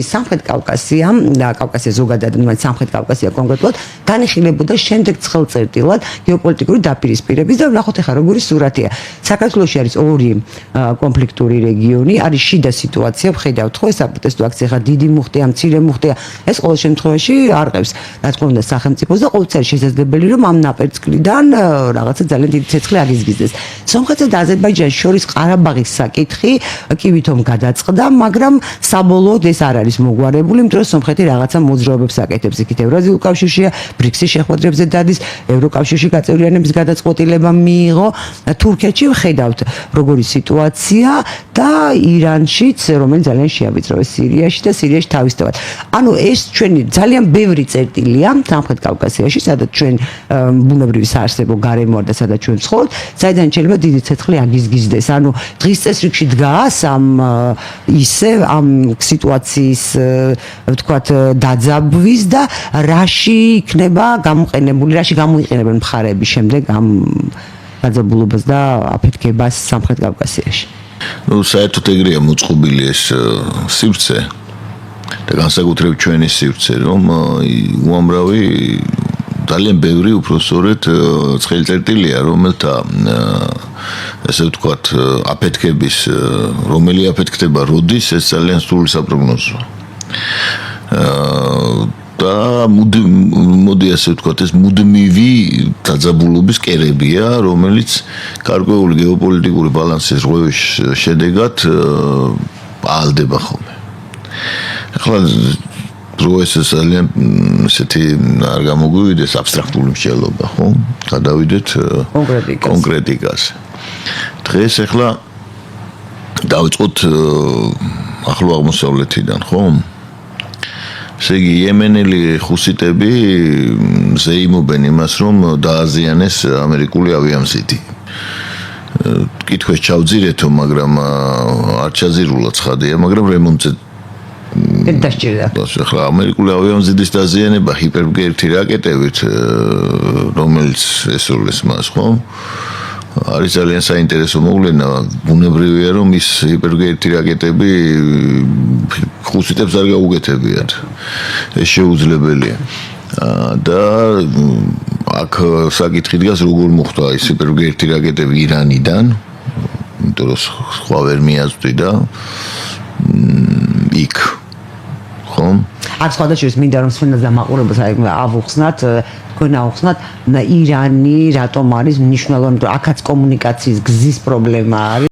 სამხრეთ კავკასია და კავკასია ზოგადად, სამხრეთ კავკასია კონკრეტულად განიხილებოდა შემდეგ ცხელწერტილად გეოპოლიტიკური დაპირისპირების და ვნახოთ ახლა როგორი სურათია. საქართველოში არის ორი კონფლიქტური რეგიონი, არის შიდა სიტუაცია, ვხედავთ ხო, საპროტესტო აქცია ხა დიდი მუხტია, მცირე მუხტია. ეს ყოველ შემთხვევაში არყევს, რა თქმა უნდა, სახელმწიფოს და ყოველთვის არის შესაძლებელი, რომ ამ ნაპერწკლიდან რაღაცა ძალიან დიდი ცეცხლი აგიზგიზდეს. სომხეთსა და აზერბაიჯანს შორის ყარაბაღის საკითხი კი ვითომ გადაწყდა, მაგრამ საბოლოოდ ეს არ არის მოგვარებული, იმიტომ რომ სომხეთი რაღაცა მოძრაობებს აკეთებს იქით ევრაზიულ კავშირშია, ბრიქსის შეხვედრებზე დადის, ევროკავშირში გაწევრიანების გადაწყვეტილება მიიღო. თურქეთში ვხედავთ როგორი სიტუაცია და ირანშიც, რომელიც ძალიან შეავიწროვეს სირიაში და სირიაში თავისთავად. ანუ ეს ჩვენი ძალიან ბევრი წერტილია სამხრეთ კავკასიაში, სადაც ჩვენ ბუნებრივი საარსებო გარემო და სადაც ჩვენ ვცხოვრობთ, საიდან შეიძლება დიდი ცეცხლი აგიზგიზდეს. ანუ დღის წესრიგში დგას ამ სიტუაციის ვთქვათ დაძაბვის და რაში იქნება გამოყენებული, რაში გამოიყენებენ მხარეები შემდეგ ამ დაძაბულობას და აფეთქებას სამხრეთ კავკასიაში. Ну, საერთოდ ეგრეა მოწყობილი ეს სივრცე და განსაკუთრებით ჩვენი სივრცე, რომ უამრავი ძალიან ბევრი უпроსორეთ ცხელი წერტილია, რომელთა ესე ვთქვათ აფეთქების, რომელი აფეთქდება როდის, ეს ძალიან სრული საპროგნოზოა. და მოდი ასე ვთქვათ, ეს მუდმივი დაძაბულობის კერებია, რომელიც გარკვეული გეოპოლიტიკური ბალანსის რღვევის შედეგად პალდება ხოლმე. ახლა ეს ძალიან ესეთი არ გამოგვივიდეს აბსტრაქტული მსჯელობა, ხო? გადავიდეთ კონკრეტიკაზე. დღეს ახლა დავიწყოთ ახლო აღმოსავლეთიდან, ხო? ესე იგი, იემენელი ხუსიტები ზეიმობენ იმას, რომ დააზიანეს ამერიკული ავიამზიდი. კითხვას ჩავძირეთო, მაგრამ არ ჩაზირულა ცხადია, მაგრამ რემონტზე დასჭირდა. ახლა ამერიკული ავიამზიდის დაზიანება ჰიპერბგერითი რაკეტებით, რომელიც ესურვეს მას, ხო? არის ძალიან საინტერესო მოვლენა. ბუნებრივია, რომ ის ჰიპერბგერითი რაკეტები ხუსიტებს არ გაუგეთებიათ. ეს შეუძლებელია. და აქ საკითხი დგას, როგორ მოხდა ის ჰიპერბგერითი რაკეტები ირანიდან, იმიტომ რომ სხვა ვერ მიაწვდი და იქ ხომ? აქ სხვადასხვა მინდა რომ სვენელს დამაყურებელს ავუხსნათ, თქვენ ავუხსნათ ირანი რატომ არის მნიშვნელოვანი, რომ აქაც კომუნიკაციის გზის პრობლემა არის.